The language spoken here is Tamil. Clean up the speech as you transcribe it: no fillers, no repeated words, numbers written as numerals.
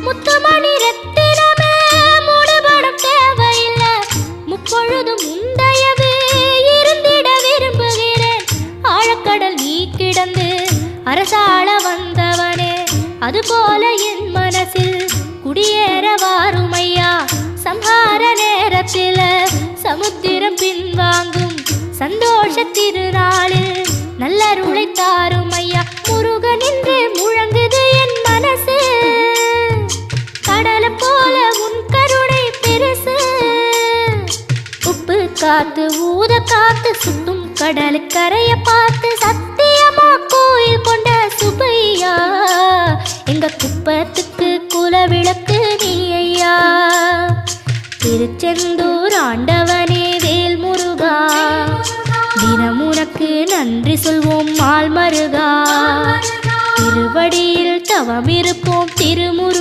முத்துமணி ரத்தினமே மூடுபடம் தேவையில்லை, முப்பொழுதும் உண்டையவே இருந்திட விரும்புகிறேன். ஆழக்கடல் நீ கிடந்து அரசாள வந்தவனே, அதுபோல என் மனசில் குடியேற வாருமையா. சம்ஹார நேரத்தில் சமுத்திரம் பின்வாங்கும் சந்தோஷ திருநாளில் நல்லருளை தாரும் ஐயா. முருகன் என்று முழங்குது என் மனசு, கடலை போல உன் கருணை பெருசு. உப்பு காத்து ஊத காத்து சுத்தும் கடலு கரைய பார்த்து சத்தியமா கோயில் கொண்ட சுப்பையா. எங்க குப்பத்துக்கு குலவிளக்கு நீ ஐயா. திருச்செந்தூர் ஆண்டவனே வேல் முருகா, தினம் உனக்கு நன்றி சொல்வோம் மால் மருகா. திருவடியில் தவம் இருப்போம் திருமுரு